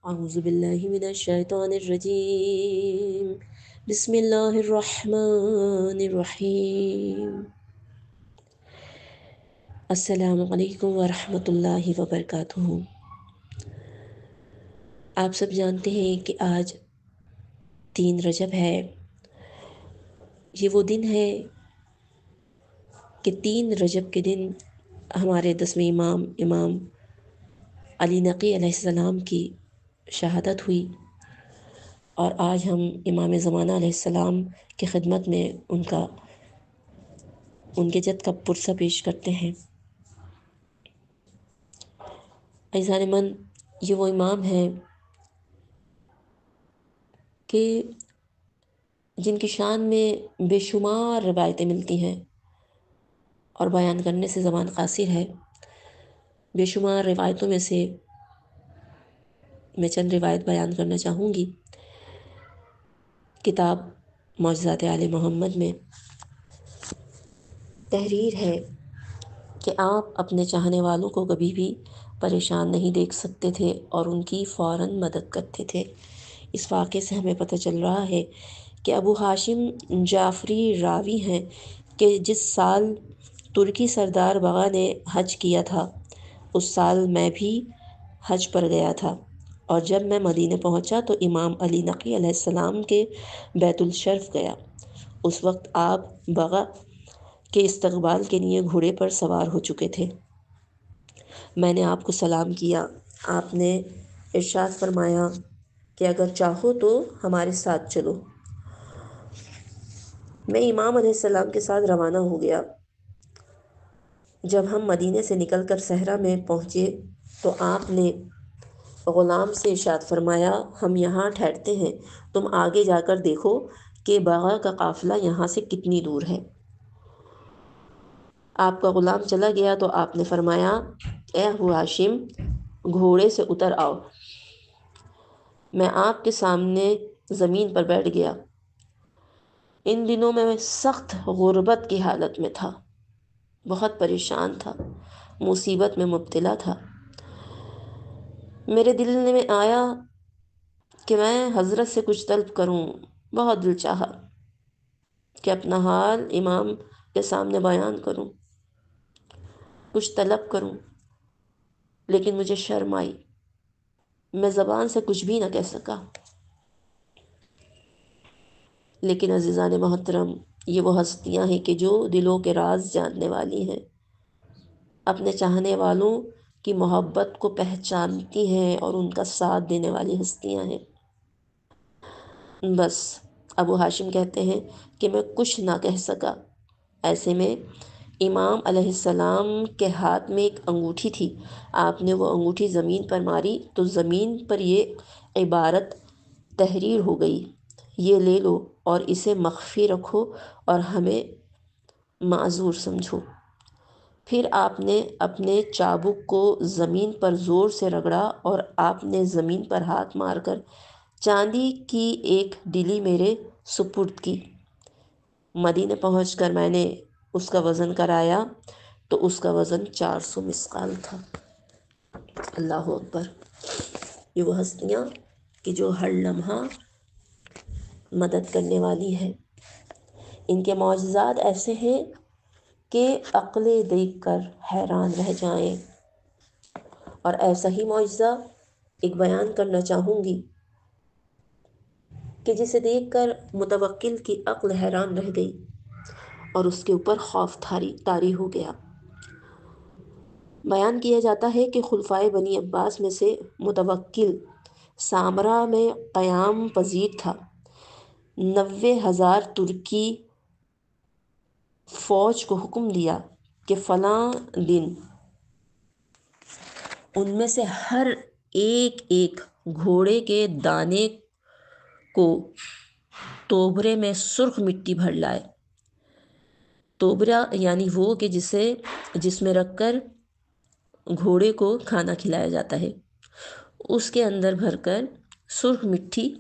اعوذ باللہ من الشیطان الرجیم بسم اللہ الرحمن الرحیم السلام علیکم ورحمۃ اللہ وبرکاتہ۔ آپ سب جانتے ہیں کہ آج 3 رجب ہے۔ یہ وہ دن ہے کہ 3 رجب کے دن ہمارے 10ویں امام علی نقی علیہ السلام کی شہادت ہوئی، اور آج ہم امام زمانہ علیہ السلام کی خدمت میں ان کے جد کا پرسہ پیش کرتے ہیں۔ عزیزان من، یہ وہ امام ہیں کہ جن کی شان میں بے شمار روایتیں ملتی ہیں، اور بیان کرنے سے زبان قاصر ہے۔ بے شمار روایتوں میں سے میں چند روایت بیان کرنا چاہوں گی۔ کتاب معجزات آل محمد میں تحریر ہے کہ آپ اپنے چاہنے والوں کو کبھی بھی پریشان نہیں دیکھ سکتے تھے اور ان کی فوراً مدد کرتے تھے۔ اس واقعے سے ہمیں پتہ چل رہا ہے کہ ابو ہاشم جعفری راوی ہیں کہ جس سال ترکی سردار بغا نے حج کیا تھا، اس سال میں بھی حج پر گیا تھا، اور جب میں مدینہ پہنچا تو امام علی نقی علیہ السلام کے بیت الشرف گیا۔ اس وقت آپ بغا کے استقبال کے لیے گھوڑے پر سوار ہو چکے تھے۔ میں نے آپ کو سلام کیا۔ آپ نے ارشاد فرمایا کہ اگر چاہو تو ہمارے ساتھ چلو۔ میں امام علیہ السلام کے ساتھ روانہ ہو گیا۔ جب ہم مدینے سے نکل کر صحرا میں پہنچے تو آپ نے غلام سے ارشاد فرمایا، ہم یہاں ٹھہرتے ہیں، تم آگے جا کر دیکھو کہ بغا کا قافلہ یہاں سے کتنی دور ہے۔ آپ کا غلام چلا گیا تو آپ نے فرمایا، اے ابو ہاشم، گھوڑے سے اتر آؤ۔ میں آپ کے سامنے زمین پر بیٹھ گیا۔ ان دنوں میں سخت غربت کی حالت میں تھا، بہت پریشان تھا، مصیبت میں مبتلا تھا۔ میرے دل میں آیا کہ میں حضرت سے کچھ طلب کروں۔ بہت دل چاہا کہ اپنا حال امام کے سامنے بیان کروں، کچھ طلب کروں، لیکن مجھے شرم آئی، میں زبان سے کچھ بھی نہ کہہ سکا۔ لیکن عزیزان محترم، یہ وہ ہستیاں ہیں کہ جو دلوں کے راز جاننے والی ہیں، اپنے چاہنے والوں کی محبت کو پہچانتی ہیں اور ان کا ساتھ دینے والی ہستیاں ہیں۔ بس ابو ہاشم کہتے ہیں کہ میں کچھ نہ کہہ سکا۔ ایسے میں امام علیہ السلام کے ہاتھ میں ایک انگوٹھی تھی۔ آپ نے وہ انگوٹھی زمین پر ماری تو زمین پر یہ عبارت تحریر ہو گئی، یہ لے لو اور اسے مخفی رکھو اور ہمیں معذور سمجھو۔ پھر آپ نے اپنے چابک کو زمین پر زور سے رگڑا اور آپ نے زمین پر ہاتھ مار کر چاندی کی ایک ڈلی میرے سپرد کی۔ مدینے پہنچ کر میں نے اس کا وزن کرایا تو اس کا وزن 400 مثقال تھا۔ اللہ اکبر! یہ وہ ہستیاں کہ جو ہر لمحہ مدد کرنے والی ہے۔ ان کے معجزات ایسے ہیں کہ عقلیں دیکھ کر حیران رہ جائیں، اور ایسا ہی معجزہ ایک بیان کرنا چاہوں گی کہ جسے دیکھ کر متوکل کی عقل حیران رہ گئی اور اس کے اوپر خوف طاری ہو گیا۔ بیان کیا جاتا ہے کہ خلفائے بنی عباس میں سے متوکل سامرا میں قیام پذیر تھا۔ 90,000 ترکی فوج کو حکم دیا کہ فلاں دن ان میں سے ہر ایک ایک گھوڑے کے دانے کو توبرے میں سرخ مٹی بھر لائے۔ توبرا یعنی وہ کہ جس میں رکھ کر گھوڑے کو کھانا کھلایا جاتا ہے، اس کے اندر بھر کر سرخ مٹی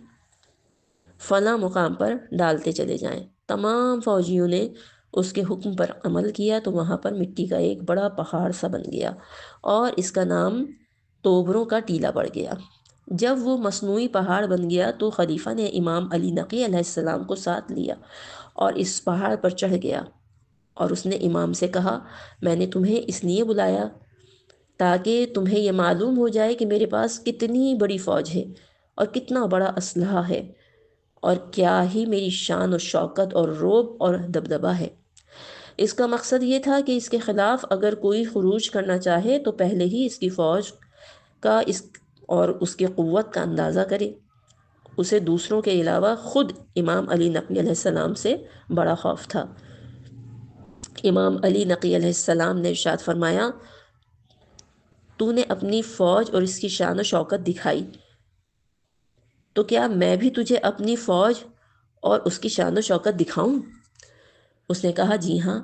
فلاں مقام پر ڈالتے چلے جائیں۔ تمام فوجیوں نے اس کے حکم پر عمل کیا تو وہاں پر مٹی کا ایک بڑا پہاڑ سا بن گیا اور اس کا نام توبروں کا ٹیلہ پڑ گیا۔ جب وہ مصنوعی پہاڑ بن گیا تو خلیفہ نے امام علی نقی علیہ السلام کو ساتھ لیا اور اس پہاڑ پر چڑھ گیا، اور اس نے امام سے کہا، میں نے تمہیں اس لیے بلایا تاکہ تمہیں یہ معلوم ہو جائے کہ میرے پاس کتنی بڑی فوج ہے اور کتنا بڑا اسلحہ ہے، اور کیا ہی میری شان و شوکت اور رعب اور دبدبہ ہے۔ اس کا مقصد یہ تھا کہ اس کے خلاف اگر کوئی خروج کرنا چاہے تو پہلے ہی اس کی فوج کا اور اس کی قوت کا اندازہ کرے۔ اسے دوسروں کے علاوہ خود امام علی نقی علیہ السلام سے بڑا خوف تھا۔ امام علی نقی علیہ السلام نے ارشاد فرمایا، تو نے اپنی فوج اور اس کی شان و شوکت دکھائی، تو کیا میں بھی تجھے اپنی فوج اور اس کی شان و شوکت دکھاؤں؟ اس نے کہا، جی ہاں،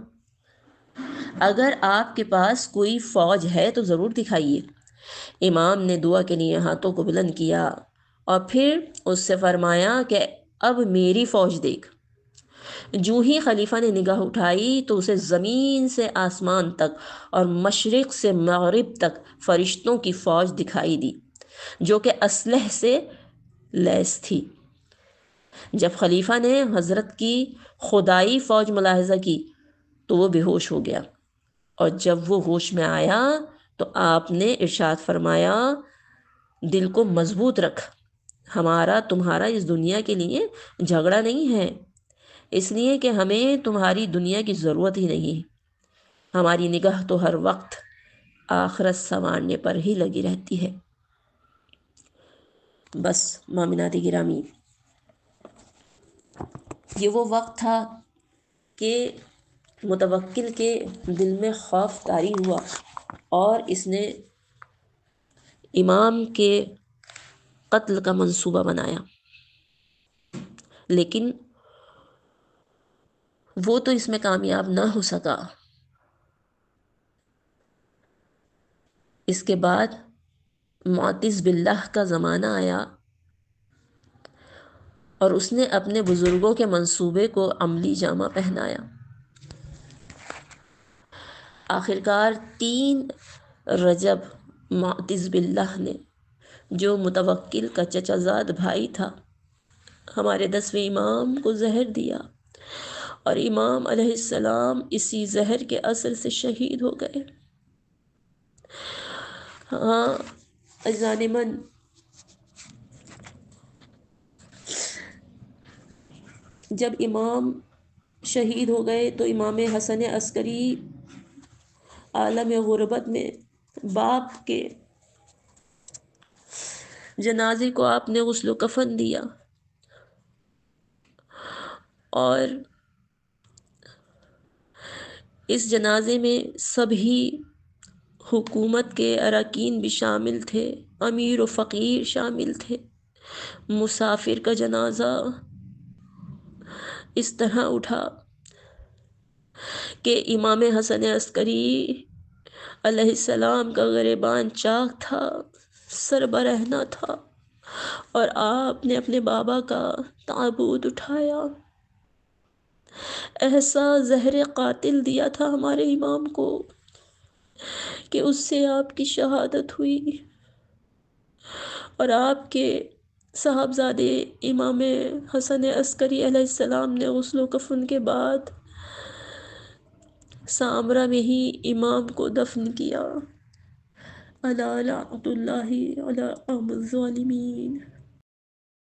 اگر آپ کے پاس کوئی فوج ہے تو ضرور دکھائیے۔ امام نے دعا کے لیے ہاتھوں کو بلند کیا اور پھر اس سے فرمایا کہ اب میری فوج دیکھ۔ جو ہی خلیفہ نے نگاہ اٹھائی تو اسے زمین سے آسمان تک اور مشرق سے مغرب تک فرشتوں کی فوج دکھائی دی جو کہ اسلحے سے لیس تھی۔ جب خلیفہ نے حضرت کی خدائی فوج ملاحظہ کی تو وہ بے ہوش ہو گیا، اور جب وہ ہوش میں آیا تو آپ نے ارشاد فرمایا، دل کو مضبوط رکھ، ہمارا تمہارا اس دنیا کے لیے جھگڑا نہیں ہے، اس لیے کہ ہمیں تمہاری دنیا کی ضرورت ہی نہیں، ہماری نگاہ تو ہر وقت آخرت سنوارنے پر ہی لگی رہتی ہے۔ بس مومنات گرامی، یہ وہ وقت تھا کہ متوکل کے دل میں خوف طاری ہوا اور اس نے امام کے قتل کا منصوبہ بنایا، لیکن وہ تو اس میں کامیاب نہ ہو سکا۔ اس کے بعد معتز باللہ کا زمانہ آیا اور اس نے اپنے بزرگوں کے منصوبے کو عملی جامہ پہنایا۔ آخرکار 3 رجب معتز باللہ نے، جو متوکل کا چچا زاد بھائی تھا، ہمارے 10ویں امام کو زہر دیا اور امام علیہ السلام اسی زہر کے اثر سے شہید ہو گئے۔ ہاں عزیزان من، جب امام شہید ہو گئے تو امام حسن عسکری عالم غربت میں باپ کے جنازے کو آپ نے غسل و کفن دیا اور اس جنازے میں سبھی حکومت کے اراکین بھی شامل تھے، امیر و فقیر شامل تھے۔ مسافر کا جنازہ اس طرح اٹھا کہ امام حسن عسکری علیہ السلام کا گریبان چاک تھا، سر برہنہ تھا، اور آپ نے اپنے بابا کا تابوت اٹھایا۔ ایسا زہر قاتل دیا تھا ہمارے امام کو کہ اس سے آپ کی شہادت ہوئی، اور آپ کے صاحبزادے امام حسن عسکری علیہ السلام نے غسل و کفن کے بعد سامرا میں ہی امام کو دفن کیا۔ الا لعنت اللہ علی الظالمین۔